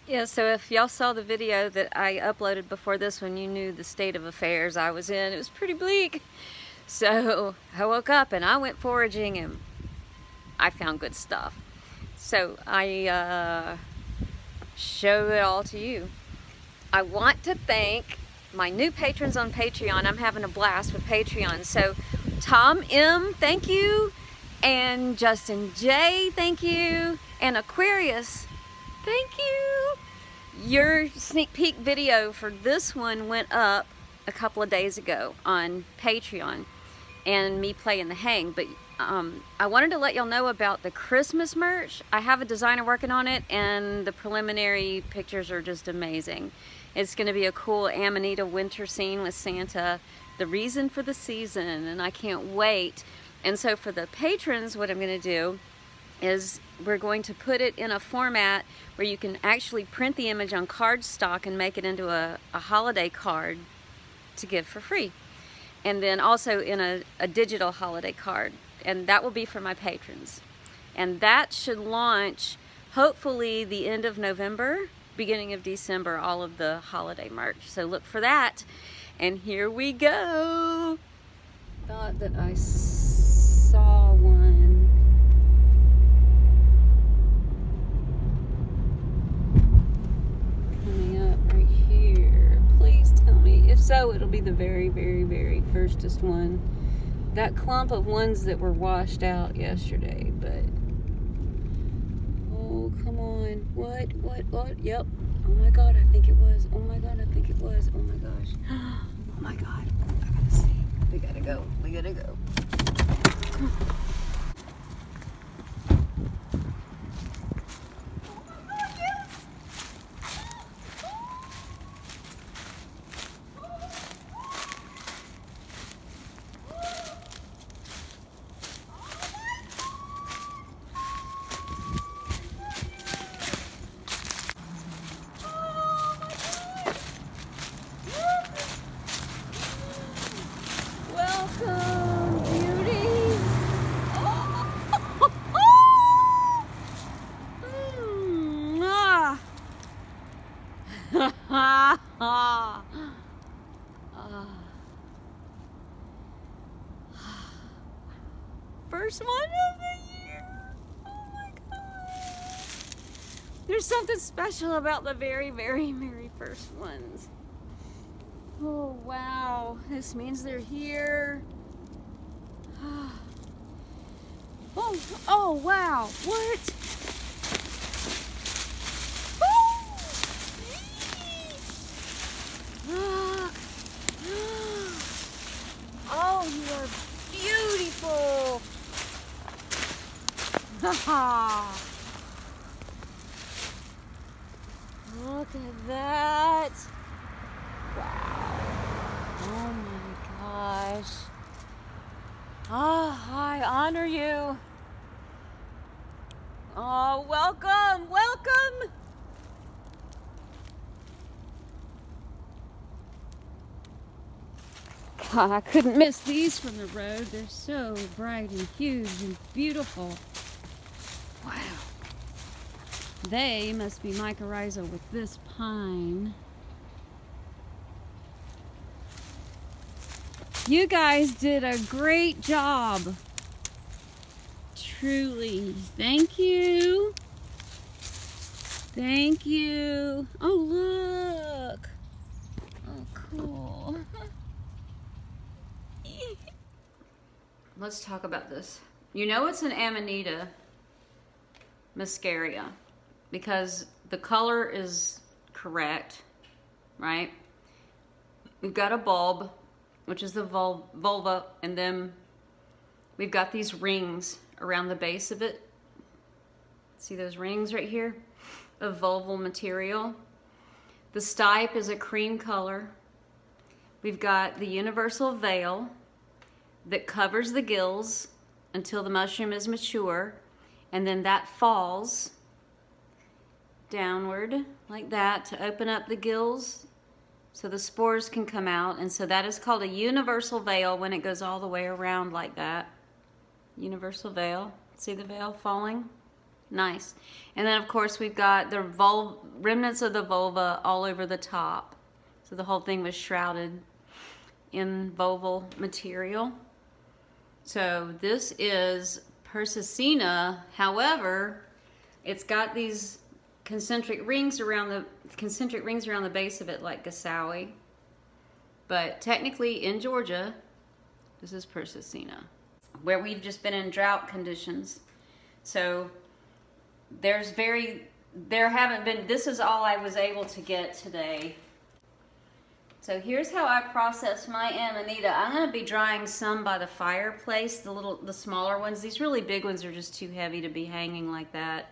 Yeah, so if y'all saw the video that I uploaded before this one, you knew the state of affairs I was in. It was pretty bleak. So I woke up and I went foraging and I found good stuff. So I show it all to you. I want to thank my new patrons on Patreon. I'm having a blast with Patreon. So Tom M, thank you. And Justin J, thank you. And Aquarius, thank you. Your sneak peek video for this one went up a couple of days ago on Patreon and me playing the hang, but I wanted to let y'all know about the Christmas merch. I have a designer working on it and the preliminary pictures are just amazing. It's going to be a cool Amanita winter scene with Santa, the reason for the season, and I can't wait. And so for the patrons, what I'm going to do is we're going to put it in a format where you can actually print the image on cardstock and make it into a holiday card to give for free. And then also in a digital holiday card. And that will be for my patrons. And that should launch hopefully the end of November, beginning of December, all of the holiday merch. So look for that. And here we go. Thought that I saw one. So it'll be the very, very, very firstest one. That clump of ones that were washed out yesterday, but oh, come on. What? Yep. Oh my God, I think it was. Oh my God, I think it was. Oh my gosh. Oh my God. I gotta see. We gotta go. We gotta go. First one of the year. Oh my God. There's something special about the very, very, very first ones. Oh wow. This means they're here. Oh wow. What? Oh, you are beautiful. Look at that. Wow. Oh my gosh. I honor you. Oh, welcome, welcome. God, I couldn't miss these from the road. They're so bright and huge and beautiful. Wow. They must be mycorrhizal with this pine. You guys did a great job. Truly. Thank you. Thank you. Oh, look. Oh, cool. Let's talk about this. You know it's an Amanita muscaria because the color is correct, right? We've got a bulb, which is the vulva, and then we've got these rings around the base of it. See those rings right here of vulval material? The stipe is a cream color. We've got the universal veil that covers the gills until the mushroom is mature, and then that falls downward like that to open up the gills so the spores can come out. And so that is called a universal veil when it goes all the way around like that. Universal veil. See the veil falling? Nice. And then of course we've got the remnants of the vulva all over the top. So the whole thing was shrouded in vulval material. So this is Persicina. However, it's got these concentric rings around the base of it, like Gasawi. But technically in Georgia, this is Persicina, where we've just been in drought conditions. So there haven't been, this is all I was able to get today. So here's how I process my Amanita. I'm gonna be drying some by the fireplace, the smaller ones. These really big ones are just too heavy to be hanging like that.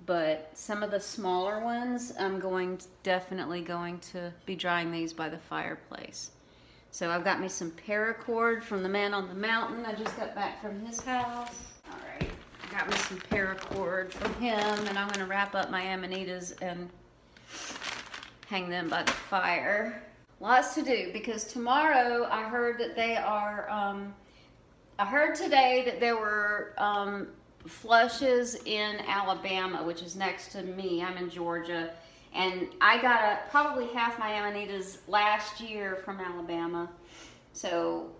But some of the smaller ones, I'm definitely going to be drying these by the fireplace. So I've got me some paracord from the man on the mountain. I just got back from his house. All right, I got me some paracord from him, and I'm gonna wrap up my Amanitas and hang them by the fire. Lots to do, because tomorrow I heard that they are, I heard today that there were flushes in Alabama, which is next to me. I'm in Georgia, and I got probably half my Amanitas last year from Alabama. So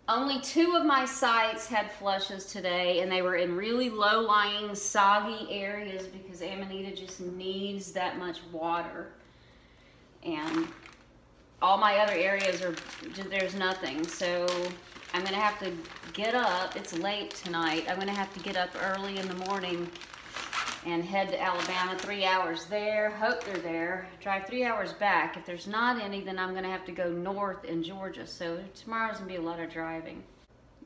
only 2 of my sites had flushes today, and they were in really low-lying, soggy areas because Amanita just needs that much water. And all my other areas there's nothing. So I'm gonna have to get up. It's late tonight. I'm gonna have to get up early in the morning and head to Alabama. 3 hours there, hope they're there, drive 3 hours back. If there's not any, then I'm gonna have to go north in Georgia. So tomorrow's gonna be a lot of driving.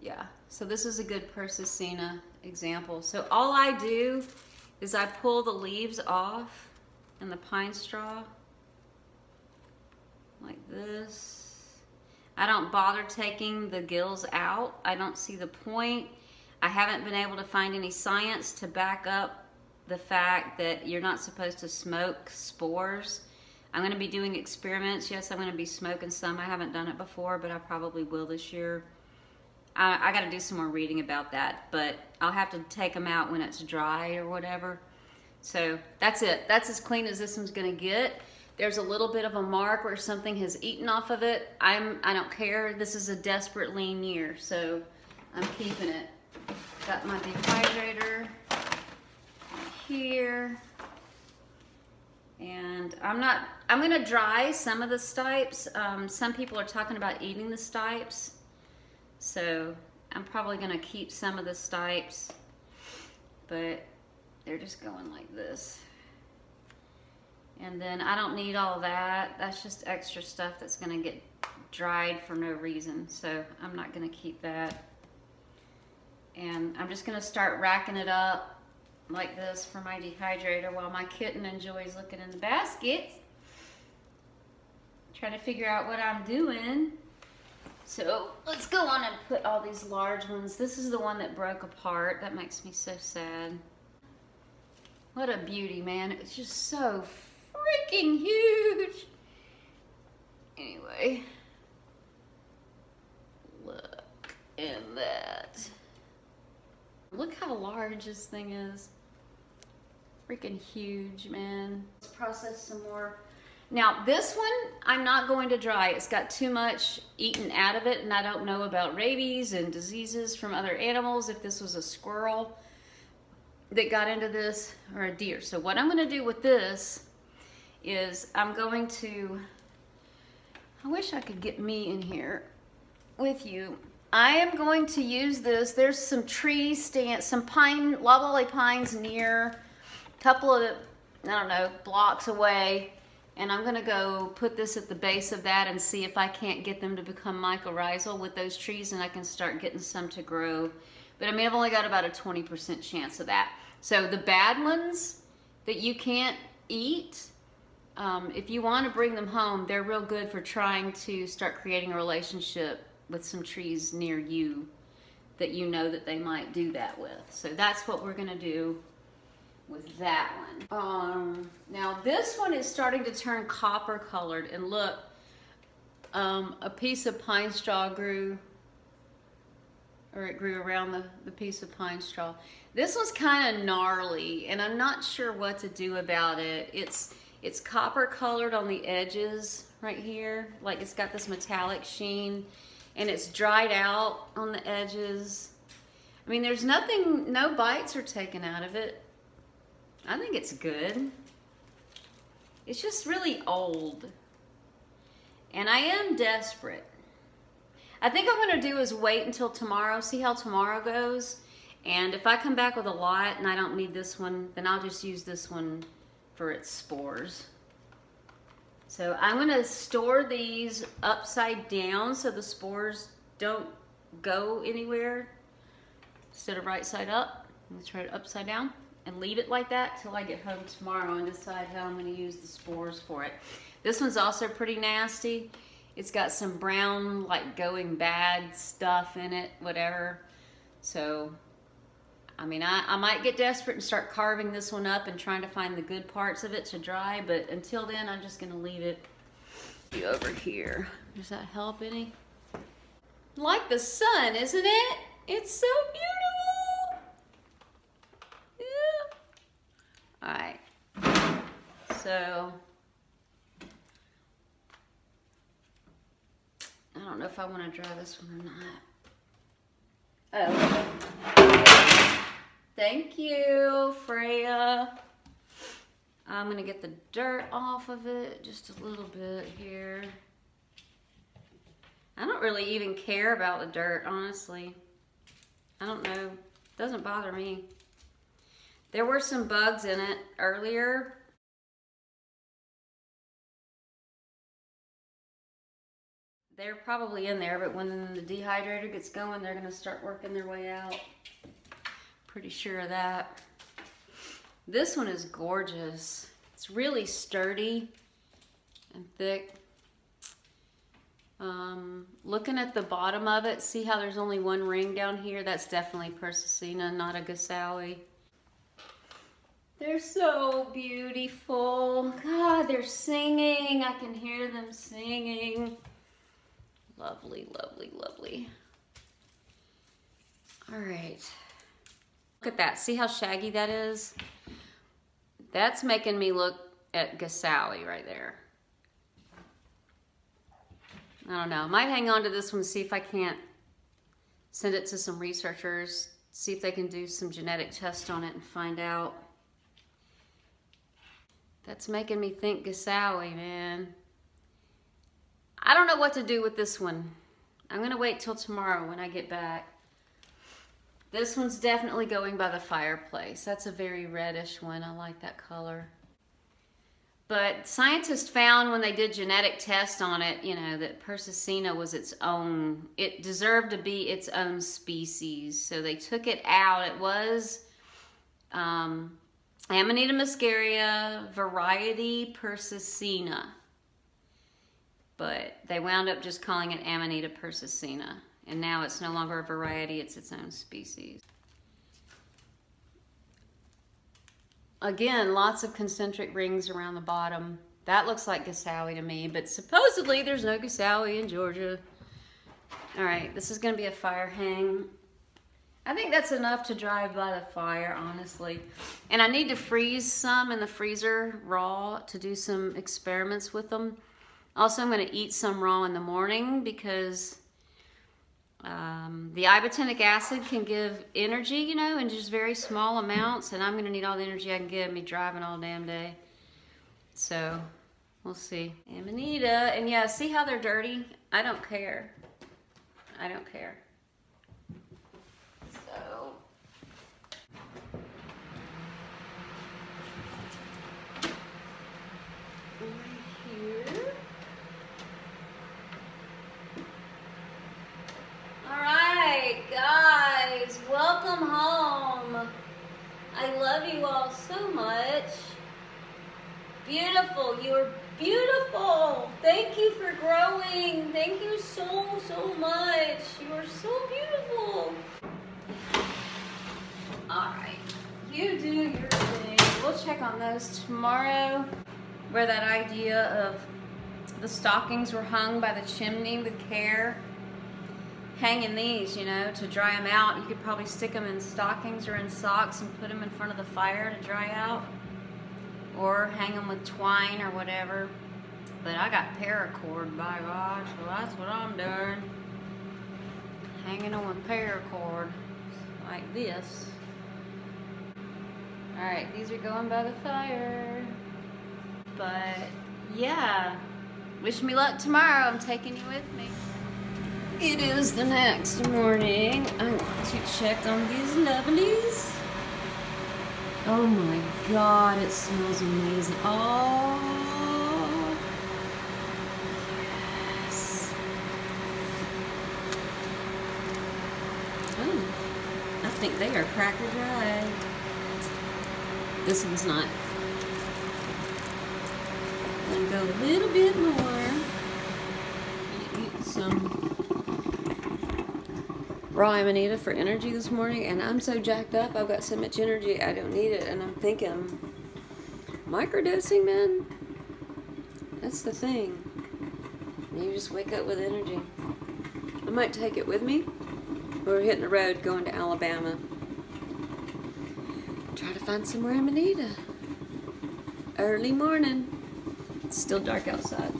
Yeah, so this is a good Persicina example. So all I do is I pull the leaves off and the pine straw like this. I don't bother taking the gills out. I don't see the point. I haven't been able to find any science to back up the fact that you're not supposed to smoke spores. I'm going to be doing experiments. Yes, I'm going to be smoking some. I haven't done it before, but I probably will this year. I got to do some more reading about that, but I'll have to take them out when it's dry or whatever. So that's it. That's as clean as this one's going to get. There's a little bit of a mark where something has eaten off of it. I don't care. This is a desperate lean year, so I'm keeping it. Got my dehydrator here. And I'm gonna dry some of the stipes. Some people are talking about eating the stipes. So I'm probably gonna keep some of the stipes, but they're just going like this. And then I don't need all that. That's just extra stuff that's gonna get dried for no reason. So I'm not gonna keep that. And I'm just gonna start racking it up like this for my dehydrator while my kitten enjoys looking in the baskets. Trying to figure out what I'm doing. So let's go on and put all these large ones. This is the one that broke apart. That makes me so sad. What a beauty, man. It's just so freaking huge. Anyway, look at that. Look how large this thing is. Freaking huge, man. Let's process some more. Now this one, I'm not going to dry. It's got too much eaten out of it, and I don't know about rabies and diseases from other animals, if this was a squirrel that got into this, or a deer. So what I'm gonna do with this is I'm going to, I wish I could get me in here with you. I am going to use this. There's some trees, some pine, loblolly pines near a couple of, I don't know, blocks away. And I'm gonna go put this at the base of that and see if I can't get them to become mycorrhizal with those trees, and I can start getting some to grow. But I mean, I've only got about a 20% chance of that. So the bad ones that you can't eat, if you want to bring them home, they're real good for trying to start creating a relationship with some trees near you that you know that they might do that with. So that's what we're gonna do with that one. Now this one is starting to turn copper colored, and look, a piece of pine straw grew or it grew around the piece of pine straw. This one's kind of gnarly, and I'm not sure what to do about it. It's copper colored on the edges right here, like it's got this metallic sheen, and it's dried out on the edges. I mean, there's nothing, no bites are taken out of it. I think it's good. It's just really old, and I am desperate. I think what I'm gonna do is wait until tomorrow, see how tomorrow goes. And if I come back with a lot and I don't need this one, then I'll just use this one for its spores. So I'm gonna store these upside down so the spores don't go anywhere. Instead of right side up, I'm gonna try it upside down and leave it like that till I get home tomorrow and decide how I'm gonna use the spores for it. This one's also pretty nasty. It's got some brown, like going bad stuff in it, whatever. So, I mean, I might get desperate and start carving this one up and trying to find the good parts of it to dry, but until then, I'm just gonna leave it over here. Does that help any? Like the sun, isn't it? It's so beautiful. Yeah. All right. So, I don't know if I want to dry this one or not. Oh, thank you, Freya. I'm gonna get the dirt off of it just a little bit here. I don't really even care about the dirt, honestly. I don't know, it doesn't bother me. There were some bugs in it earlier. They're probably in there, but when the dehydrator gets going, they're gonna start working their way out. Pretty sure of that. This one is gorgeous. It's really sturdy and thick. Looking at the bottom of it, see how there's only one ring down here? That's definitely Persicina, not a Gasawi. They're so beautiful. God, they're singing. I can hear them singing. Lovely, lovely, lovely. All right. Look at that. See how shaggy that is? That's making me look at Gasawi right there. I don't know. I might hang on to this one, see if I can't send it to some researchers, see if they can do some genetic tests on it and find out. That's making me think Gasawi, man. I don't know what to do with this one. I'm gonna wait till tomorrow when I get back. This one's definitely going by the fireplace. That's a very reddish one. I like that color. But scientists found when they did genetic tests on it, you know, that Persicina was its own, it deserved to be its own species. So they took it out. It was Amanita muscaria, variety Persicina. But they wound up just calling it Amanita persicina. And now it's no longer a variety, it's its own species. Again, lots of concentric rings around the bottom. That looks like Gasawi to me, but supposedly there's no Gasawi in Georgia. All right, this is gonna be a fire hang. I think that's enough to dry by the fire, honestly. And I need to freeze some in the freezer raw to do some experiments with them. Also, I'm going to eat some raw in the morning because the ibotenic acid can give energy, you know, in just very small amounts. And I'm going to need all the energy I can get, me driving all damn day. So, we'll see. Amanita, and yeah, see how they're dirty? I don't care. I don't care. So... guys, welcome home. I love you all so much. Beautiful, you're beautiful. Thank you for growing. Thank you so much. You are so beautiful. All right, you do your thing. We'll check on those tomorrow. Where that idea of the stockings were hung by the chimney with care hanging these, you know, to dry them out. You could probably stick them in stockings or in socks and put them in front of the fire to dry out. Or hang them with twine or whatever. But I got paracord, by gosh, so that's what I'm doing. Hanging them with paracord, like this. Alright, these are going by the fire. But, yeah. Wish me luck tomorrow. I'm taking you with me. It is the next morning. I want to check on these lovelies. Oh my god, it smells amazing. Oh, yes. Oh, I think they are cracker dry. This one's not. I'm gonna go a little bit more. Eat some raw Amanita for energy this morning, and I'm so jacked up. I've got so much energy, I don't need it, and I'm thinking, microdosing, man? That's the thing. You just wake up with energy. I might take it with me. We're hitting the road going to Alabama. Try to find some more Amanita. Early morning. It's still dark outside.